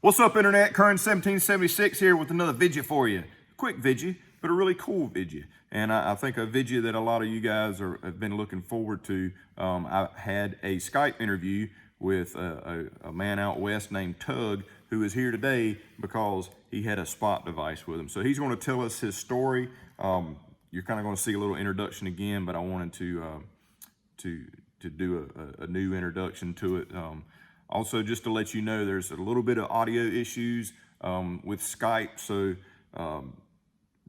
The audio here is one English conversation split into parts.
What's up, Internet? Current 1776 here with another Vidja for you. Quick Vidja, but a really cool Vidja. And I think a Vidja that a lot of you guys have been looking forward to. I had a Skype interview with a man out west named Tug, who is here today because he had a spot device with him. So he's going to tell us his story. You're kind of going to see a little introduction again, but I wanted to do a new introduction to it. Also, just to let you know, there's a little bit of audio issues with Skype, so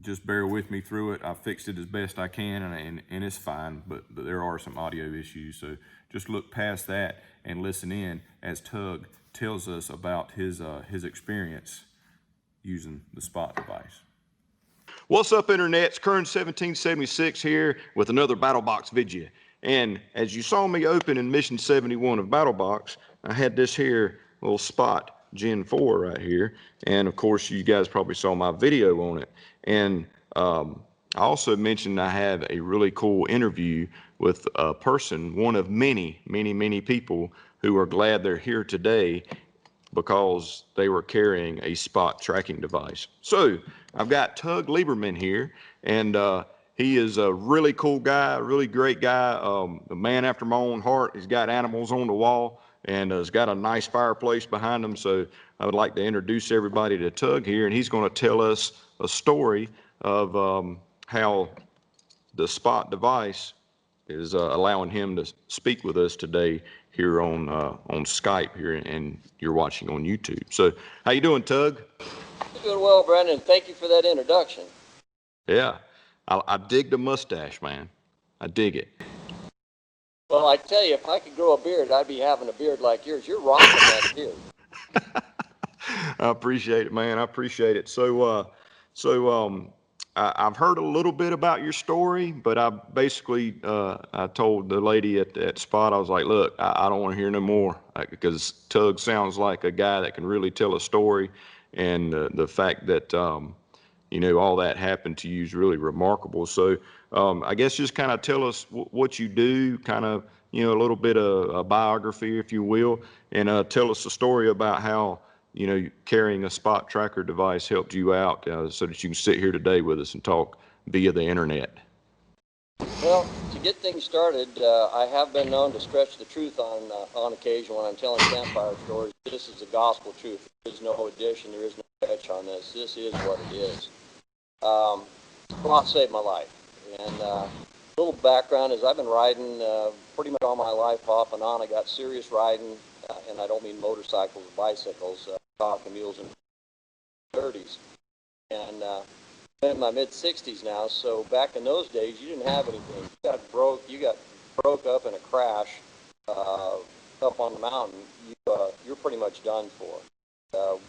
just bear with me through it. I fixed it as best I can, and it's fine, but there are some audio issues, so just look past that and listen in as Tug tells us about his experience using the spot device. What's up, Internet? It's Current 1776 here with another BattleBox video. And as you saw me open in Mission 71 of BattleBox, I had this here little spot, Gen 4 right here. And of course, you guys probably saw my video on it. And I also mentioned I have a really cool interview with a person, one of many people who are glad they're here today because they were carrying a spot tracking device. So I've got Tug Lieberman here, and he is a really cool guy, a really great guy, a man after my own heart. He's got animals on the wall and has got a nice fireplace behind him. So I would like to introduce everybody to Tug here, and he's going to tell us a story of how the spot device is allowing him to speak with us today here on Skype here, and you're watching on YouTube. So how you doing, Tug? Doing well, Brandon. Thank you for that introduction. Yeah, I dig the mustache, man. I dig it. Well, I tell you, if I could grow a beard, I'd be having a beard like yours. You're rocking that beard. I appreciate it, man. I appreciate it. I've heard a little bit about your story, but I basically I told the lady at that spot, I was like, look, I don't want to hear no more, because Tug sounds like a guy that can really tell a story, and the fact that you know, all that happened to you is really remarkable. So I guess just kind of tell us what you do, kind of, you know, a little bit of a biography, if you will, and tell us a story about how, you know, carrying a spot tracker device helped you out so that you can sit here today with us and talk via the internet. Well, to get things started, I have been known to stretch the truth on occasion when I'm telling campfire stories. This is the gospel truth. There is no addition. There is no fetch on this. This is what it is. Spot saved my life. And a little background is I've been riding pretty much all my life off and on. I got serious riding, and I don't mean motorcycles or bicycles, talking mules in the 30s. And I'm in my mid-60s now, so back in those days, you didn't have anything. You got broke up in a crash up on the mountain, you're pretty much done for.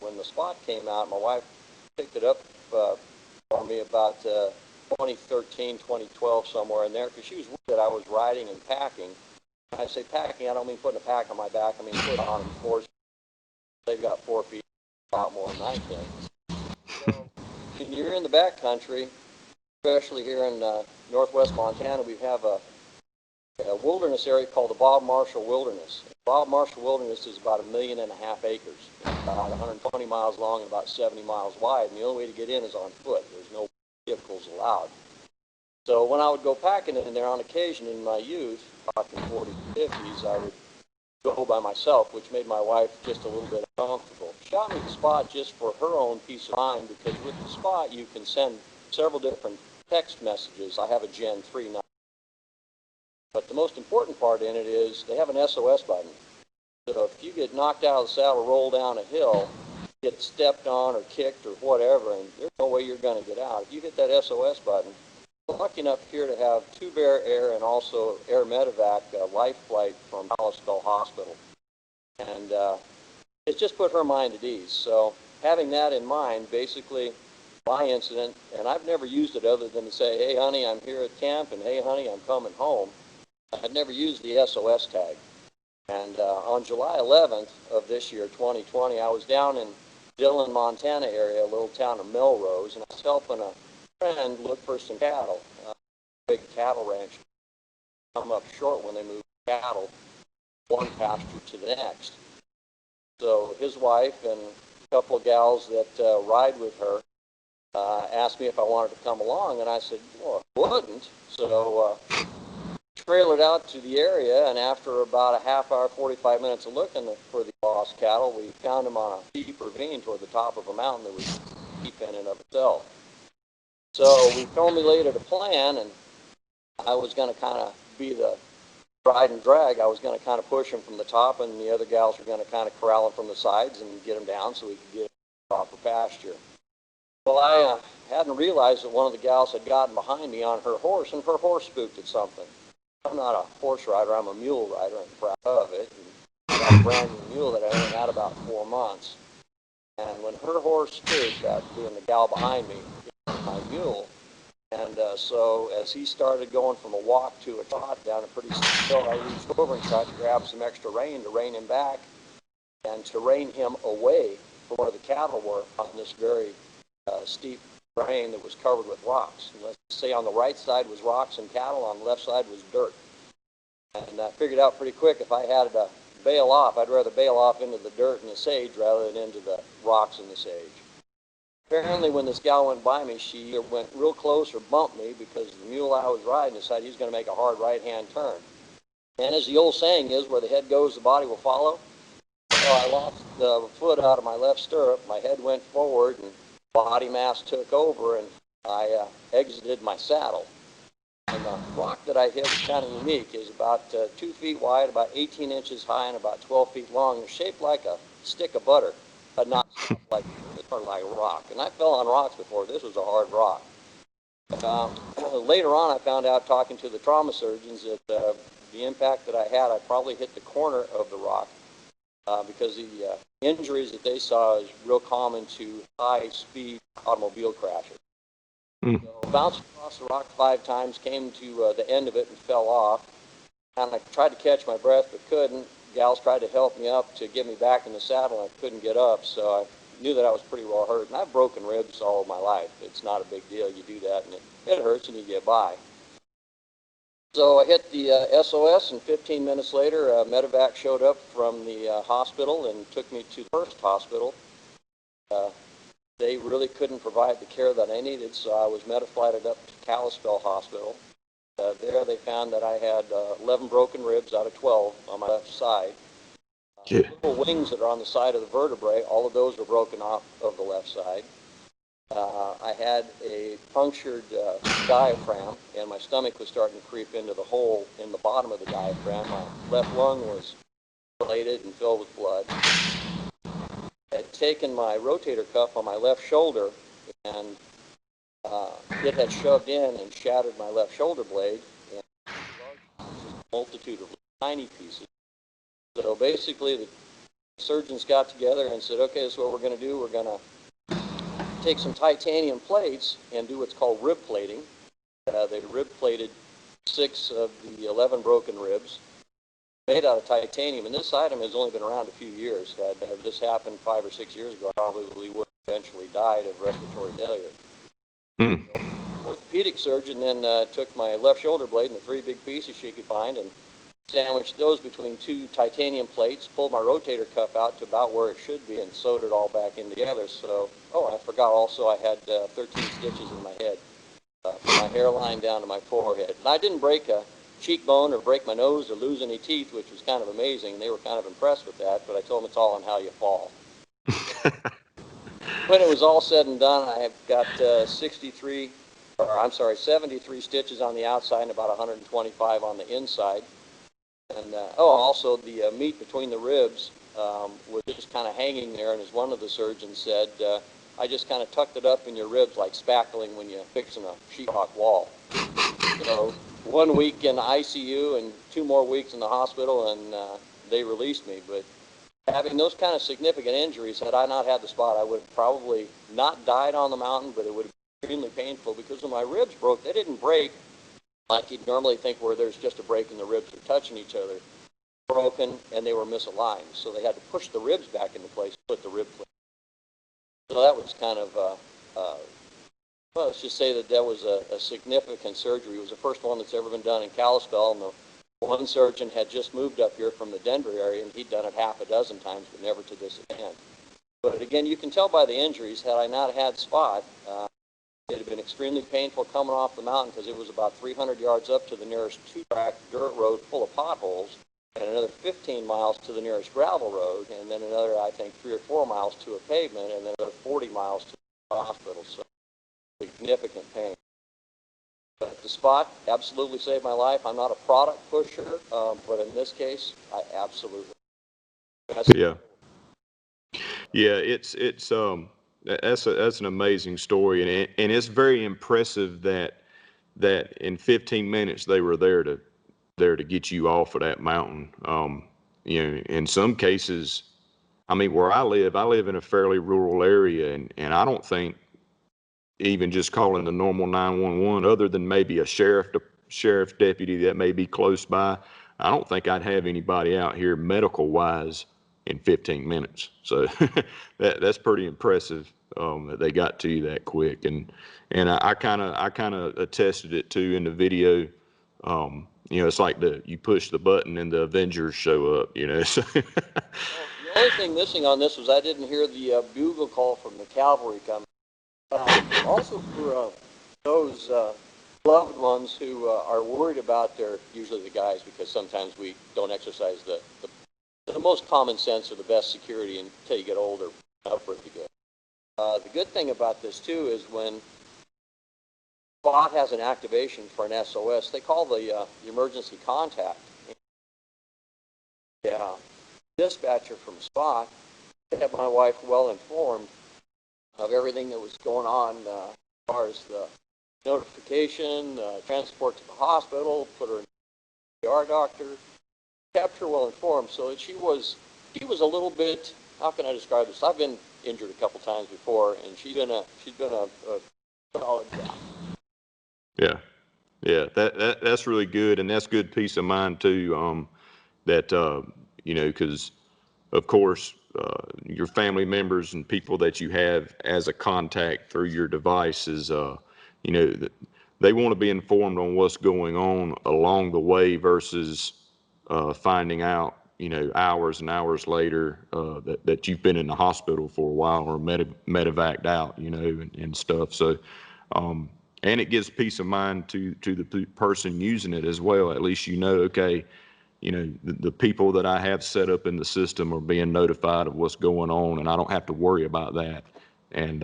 When the spot came out, my wife picked it up for me about 2013, 2012, somewhere in there, because she was worried that I was riding and packing. When I say packing, I don't mean putting a pack on my back. I mean putting on them force. They've got 4 feet, a lot more than I can. So, when you're in the backcountry, especially here in northwest Montana, we have a wilderness area called the Bob Marshall Wilderness. The Bob Marshall Wilderness is about 1.5 million acres, about 120 miles long and about 70 miles wide, and the only way to get in is on foot. There's no vehicles allowed. So when I would go packing in there on occasion in my youth, talking 40s, 50s, I would go by myself, which made my wife just a little bit uncomfortable. She got me the spot just for her own peace of mind, because with the spot you can send several different text messages. I have a Gen 3 now. But the most important part in it is they have an SOS button. So if you get knocked out of the saddle, roll down a hill, get stepped on or kicked or whatever, and there's no way you're going to get out. If you hit that SOS button, I'm lucky enough here to have 2 Bear Air and also Air Medevac life flight from Kalispell Hospital. And it's just put her mind at ease. So having that in mind, basically my incident, and I've never used it other than to say, hey honey, I'm here at camp, and hey honey, I'm coming home. I'd never used the SOS tag. And on July 11th of this year, 2020, I was down in Dillon, Montana area, a little town of Melrose, and I was helping a friend look for some cattle. Big cattle ranch come up short when they move cattle one pasture to the next. So his wife and couple of gals that ride with her asked me if I wanted to come along, and I said, well, I wouldn't. So trailered out to the area, and after about a half hour, 45 minutes of looking for the lost cattle, we found them on a steep ravine toward the top of a mountain that was steep in and of itself. So we formulated a plan, and I was going to kind of be the ride and drag. I was going to kind of push them from the top, and the other gals were going to kind of corral them from the sides and get them down so we could get proper pasture. Well, I hadn't realized that one of the gals had gotten behind me on her horse, and her horse spooked at something. I'm not a horse rider, I'm a mule rider, I'm proud of it. And I got a brand new mule that I only had about 4 months. And when her horse spooked, that being the gal behind me, my mule, and so as he started going from a walk to a trot down a pretty steep hill, I reached over and tried to grab some extra rein to rein him back and to rein him away from where the cattle were on this very steep terrain that was covered with rocks. And let's say on the right side was rocks and cattle, on the left side was dirt. And I figured out pretty quick if I had to bail off, I'd rather bail off into the dirt and the sage rather than into the rocks and the sage. Apparently when this gal went by me, she either went real close or bumped me because the mule I was riding decided he was going to make a hard right-hand turn. And as the old saying is, where the head goes, the body will follow. So I lost the foot out of my left stirrup, my head went forward, and body mass took over, and I exited my saddle. And the rock that I hit is kind of unique. Is about 2 feet wide, about 18 inches high, and about 12 feet long. It's shaped like a stick of butter, but not like like a rock. And I fell on rocks before. This was a hard rock. Later on, I found out talking to the trauma surgeons that the impact that I had, I probably hit the corner of the rock because the injuries that they saw is real common to high-speed automobile crashes. So bounced across the rock 5 times, came to the end of it and fell off. And I tried to catch my breath but couldn't. Gals tried to help me up to get me back in the saddle, and I couldn't get up, so I knew that I was pretty well hurt. And I've broken ribs all of my life. It's not a big deal. You do that, and it hurts, and you get by. So I hit the SOS, and 15 minutes later, medevac showed up from the hospital and took me to the first hospital. They really couldn't provide the care that I needed, so I was metaflighted up to Kalispell Hospital. There they found that I had 11 broken ribs out of 12 on my left side. The little wings that are on the side of the vertebrae, all of those were broken off of the left side. I had a punctured diaphragm, and my stomach was starting to creep into the hole in the bottom of the diaphragm. My left lung was dilated and filled with blood. I had taken my rotator cuff on my left shoulder, and it had shoved in and shattered my left shoulder blade, and a multitude of tiny pieces. So basically, the surgeons got together and said, okay, this is what we're going to do. We're going to take some titanium plates and do what's called rib plating. They rib plated 6 of the 11 broken ribs, made out of titanium. And this item has only been around a few years. Had this happened 5 or 6 years ago, I probably would have eventually died of respiratory failure. The orthopedic surgeon then took my left shoulder blade and the 3 big pieces she could find and sandwiched those between 2 titanium plates, pulled my rotator cuff out to about where it should be, and sewed it all back in together. So, I forgot also I had 13 stitches in my head, from my hairline down to my forehead. And I didn't break a cheekbone or break my nose or lose any teeth, which was kind of amazing. They were kind of impressed with that, but I told them it's all on how you fall. When it was all said and done, I have got 73 stitches on the outside and about 125 on the inside. And also the meat between the ribs was just kind of hanging there, and as one of the surgeons said, I just kind of tucked it up in your ribs like spackling when you're fixing a sheetrock wall. So 1 week in the ICU and 2 more weeks in the hospital, and they released me. But having those kind of significant injuries, had I not had the spot, I would have probably not died on the mountain, but it would have been extremely painful because when my ribs broke, they didn't break like you'd normally think where there's just a break in the ribs are touching each other. Broken, and they were misaligned. So they had to push the ribs back into place, put the rib plate. So that was kind of, well, let's just say that was a significant surgery. It was the first one that's ever been done in Kalispell, and the one surgeon had just moved up here from the Denver area, and he'd done it half a dozen times, but never to this extent. But again, you can tell by the injuries, had I not had Spot, it had been extremely painful coming off the mountain because it was about 300 yards up to the nearest two-track dirt road full of potholes, and another 15 miles to the nearest gravel road, and then another, I think, 3 or 4 miles to a pavement, and then another 40 miles to the hospital. So significant pain. But the Spot absolutely saved my life. I'm not a product pusher, but in this case, I absolutely. Yeah. Yeah, that's an amazing story, and it's very impressive that in 15 minutes they were there to get you off of that mountain. In some cases, I mean, where I live in a fairly rural area, and I don't think even just calling the normal 911, other than maybe a sheriff deputy that may be close by, I don't think I'd have anybody out here medical wise in 15 minutes. So that's pretty impressive, that they got to you that quick. And I kind of attested it too in the video. It's like you push the button and the Avengers show up. So Well, the only thing missing on this was I didn't hear the bugle call from the cavalry coming. Also for those loved ones who are worried about usually the guys, because sometimes we don't exercise the most common sense or the best security until you get older, up pretty good. The good thing about this too is when Spot has an activation for an SOS, they call the emergency contact. Yeah, dispatcher from Spot kept my wife well informed of everything that was going on as far as the notification, transport to the hospital, put her in the ER doctor, kept her well informed. So that she was a little bit, how can I describe this? I've been injured a couple times before, and she's been a solid gal. yeah, yeah, that's really good, and that's good peace of mind too. Because of course, your family members and people that you have as a contact through your devices, they want to be informed on what's going on along the way versus finding out, hours and hours later that you've been in the hospital for a while or medevaced out, and stuff. So, and it gives peace of mind to the person using it as well. At least okay, the people that I have set up in the system are being notified of what's going on, and I don't have to worry about that. And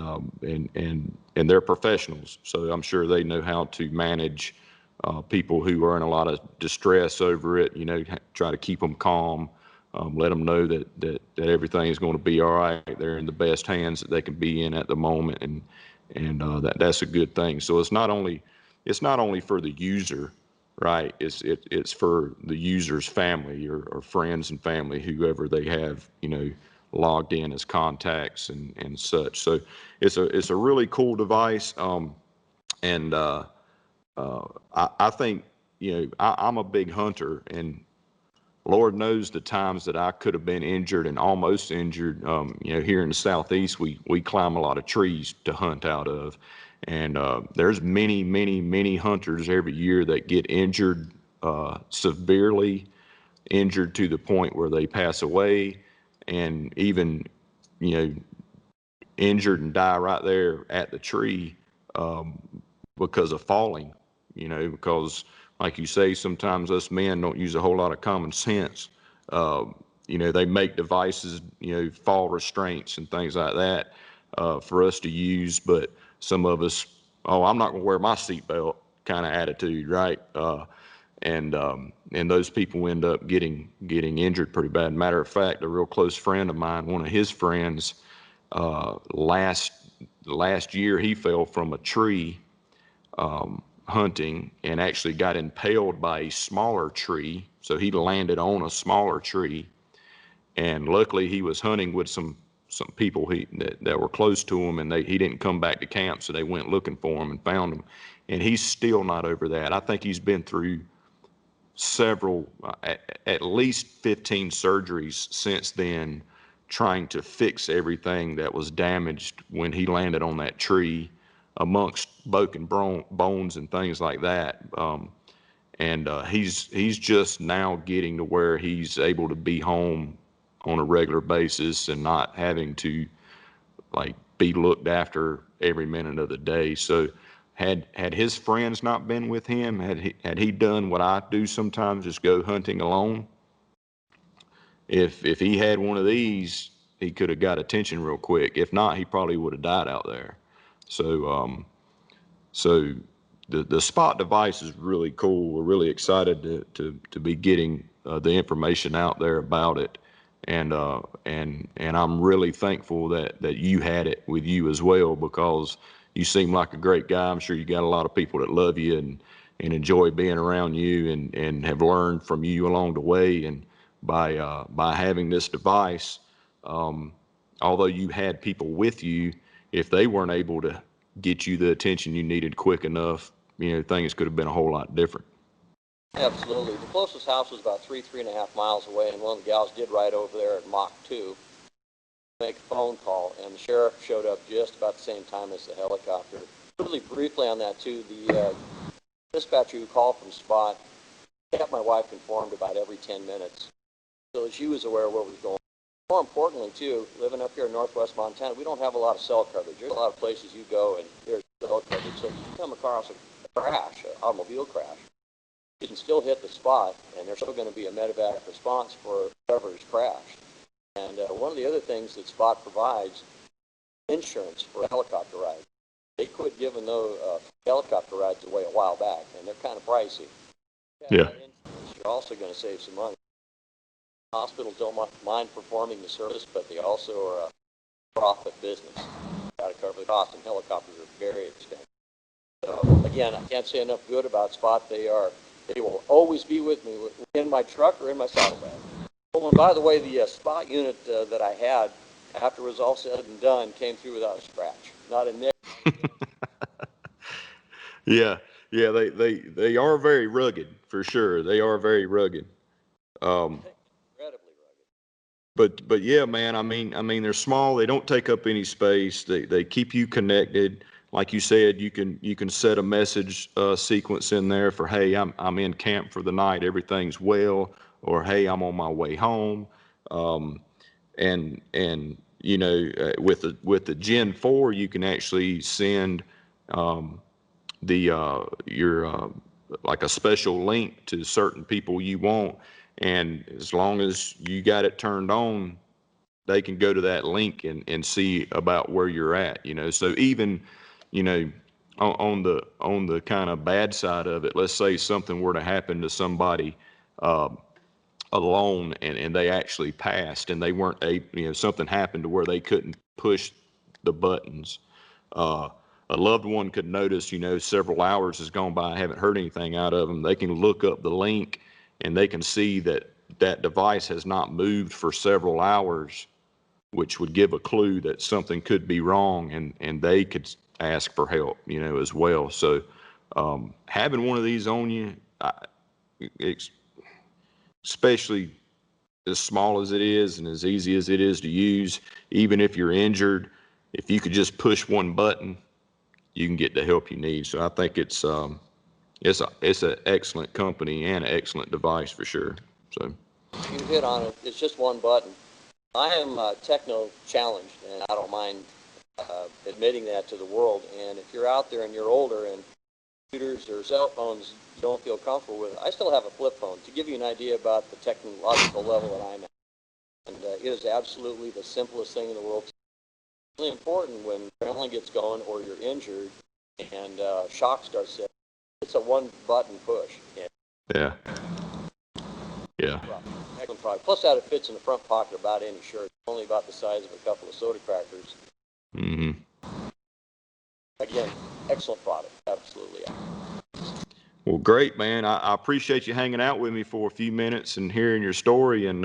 they're professionals, so I'm sure they know how to manage people who are in a lot of distress over it. Try to keep them calm, let them know that everything is going to be all right. They're in the best hands that they can be in at the moment, and that's a good thing. So it's not only for the user, right? It's for the user's family or friends and family, whoever they have, logged in as contacts and such. So it's a really cool device. And I think, I'm a big hunter, and Lord knows the times that I could have been injured and almost injured. Here in the Southeast, we climb a lot of trees to hunt out of. And there's many, many, many hunters every year that get injured, severely injured to the point where they pass away, and even, injured and die right there at the tree because of falling, because like you say, sometimes us men don't use a whole lot of common sense. They make devices, fall restraints and things like that for us to use, but some of us, oh, I'm not going to wear my seatbelt kind of attitude, right? And those people end up getting injured pretty bad. Matter of fact, a real close friend of mine, one of his friends, last year he fell from a tree hunting and actually got impaled by a smaller tree. So he landed on a smaller tree, and luckily he was hunting with some people that were close to him, and he didn't come back to camp, so they went looking for him and found him. And he's still not over that. I think he's been through several, at least 15 surgeries since then, trying to fix everything that was damaged when he landed on that tree, amongst broken bones and things like that. And he's just now getting to where he's able to be home on a regular basis and not having to like be looked after every minute of the day. So had his friends not been with him, had he done what I do sometimes, just go hunting alone, if he had one of these, he could have got attention real quick. If not, he probably would have died out there. So the spot device is really cool. We're really excited to be getting the information out there about it, and I'm really thankful that you had it with you as well, because you seem like a great guy. I'm sure you got a lot of people that love you and enjoy being around you and have learned from you along the way. And by having this device, although you had people with you, if they weren't able to get you the attention you needed quick enough, things could have been a whole lot different. Absolutely. The closest house was about 3.5 miles away, and one of the gals did ride over there at Mach 2, make a phone call, and the sheriff showed up just about the same time as the helicopter. Really briefly on that, too, the dispatcher who called from Spot kept my wife informed about every 10 minutes, so that she was aware of what was going on. More importantly, too, living up here in northwest Montana, we don't have a lot of cell coverage. There's a lot of places you go and there's cell coverage. So if you come across a crash, an automobile crash, you can still hit the spot, and there's still going to be a medevac response for whoever is crashed. And one of the other things that Spot provides, insurance for helicopter rides. They quit giving those helicopter rides away a while back, and they're kind of pricey. Yeah. You're also going to save some money. Hospitals don't mind performing the service, but they also are a profit business. Got to cover the cost, and helicopters are very expensive. So again, I can't say enough good about Spot. They will always be with me in my truck or in my saddlebag. Oh, and by the way, the Spot unit that I had, after it was all said and done, came through without a scratch, not a nick. Yeah, yeah, they are very rugged, for sure. They are very rugged. Incredibly rugged. But yeah, man, I mean they're small, they don't take up any space. They keep you connected. Like you said, you can set a message sequence in there for, hey, I'm in camp for the night, everything's well, or hey, I'm on my way home. And with the Gen 4, you can actually send the your like a special link to certain people you want, and as long as you got it turned on, they can go to that link and see about where you're at. So even, you know on the kind of bad side of it, let's say something were to happen to somebody alone, and they actually passed, and they weren't something happened to where they couldn't push the buttons. A loved one could notice, several hours has gone by, I haven't heard anything out of them. They can look up the link, and they can see that that device has not moved for several hours, which would give a clue that something could be wrong, and they could ask for help, as well. So having one of these on you, especially as small as it is and as easy as it is to use, even if you're injured, if you could just push one button, you can get the help you need. So I think it's an excellent company and an excellent device for sure. So You hit on it. It's just one button. I am techno challenged, and I don't mind admitting that to the world. And if you're out there and you're older and computers or cell phones you don't feel comfortable with, I still have a flip phone to give you an idea about the technological level that I'm at. And it is absolutely the simplest thing in the world. It's really important when adrenaline gets going or you're injured and shock starts setting. It's a one-button push. And yeah, yeah, excellent product. Plus that it fits in the front pocket of about any shirt. It's only about the size of a couple of soda crackers. hmm Again, excellent product. Absolutely. Well, great, man. I appreciate you hanging out with me for a few minutes and hearing your story. And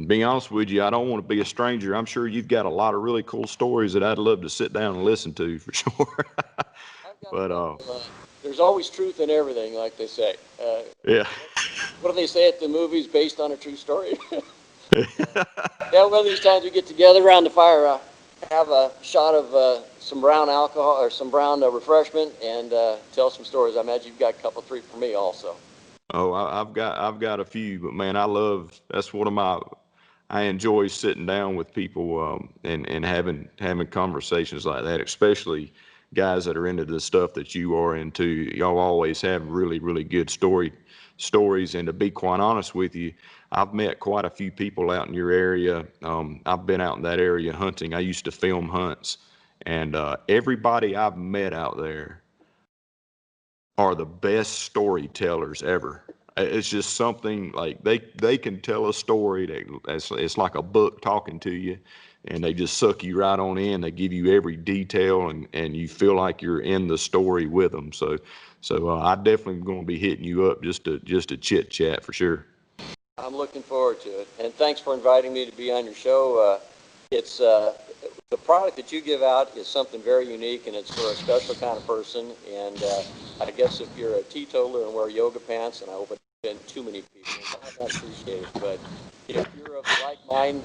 being honest with you, I don't want to be a stranger. I'm sure you've got a lot of really cool stories that I'd love to sit down and listen to, for sure. But There's always truth in everything, like they say. yeah. What do they say at the movies based on a true story? Yeah, one of these times we get together around the fire, have a shot of some brown alcohol or some brown refreshment, and tell some stories. I imagine you've got a couple, three for me also. Oh, I've got a few, but man, that's one of I enjoy sitting down with people and having conversations like that, especially guys that are into the stuff that you are into. Y'all always have really good stories, and to be quite honest with you, I've met quite a few people out in your area. I've been out in that area hunting. I used to film hunts, and everybody I've met out there are the best storytellers ever. It's just something like they can tell a story that it's like a book talking to you, and they just suck you right on in. They give you every detail, and you feel like you're in the story with them. So I definitely going to be hitting you up just to chit chat for sure. I'm looking forward to it, and thanks for inviting me to be on your show. It's the product that you give out is something very unique, and it's for a special kind of person. And I guess if you're a teetotaler and wear yoga pants, and I hope it doesn't offend too many people, I appreciate it. But if you're of the right mind,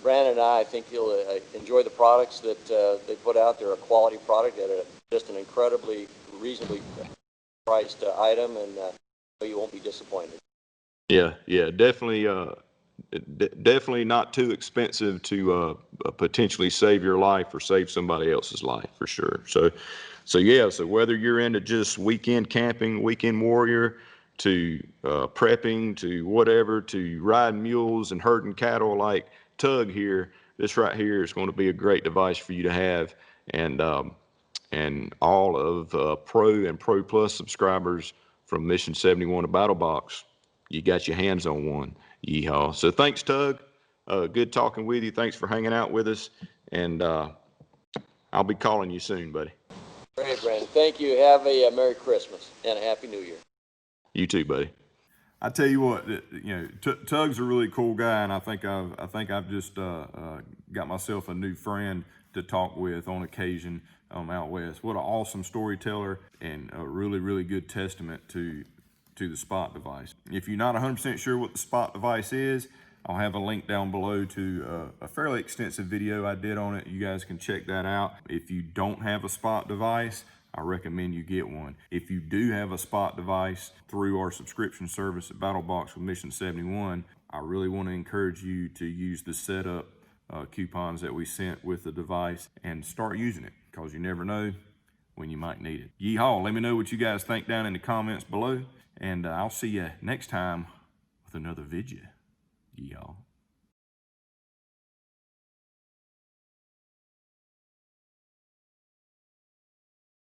Brandon and I think you'll enjoy the products that they put out. They're a quality product at just an incredibly reasonably priced item, and you won't be disappointed. Yeah, definitely. Definitely not too expensive to potentially save your life or save somebody else's life for sure. So whether you're into just weekend camping, weekend warrior, to prepping, to whatever, to riding mules and herding cattle like Tug here, this right here is going to be a great device for you to have. And all of Pro and Pro Plus subscribers from Mission 71 to Battle Box, you got your hands on one. Yeehaw. So thanks, Tug. Good talking with you. Thanks for hanging out with us. And I'll be calling you soon, buddy. Great, Brandon. Thank you. Have a Merry Christmas and a Happy New Year. You too, buddy. I tell you what, Tug's a really cool guy, and I think I've just got myself a new friend to talk with on occasion out west. What an awesome storyteller, and a really good testament to the Spot device. If you're not 100% sure what the Spot device is, I'll have a link down below to a fairly extensive video I did on it. You guys can check that out. If you don't have a Spot device, I recommend you get one. If you do have a Spot device through our subscription service at BattleBox with Mission 71, I really want to encourage you to use the setup coupons that we sent with the device and start using it, because you never know when you might need it. Yeehaw. Let me know what you guys think down in the comments below, and I'll see you next time with another Vidja. Yeehaw.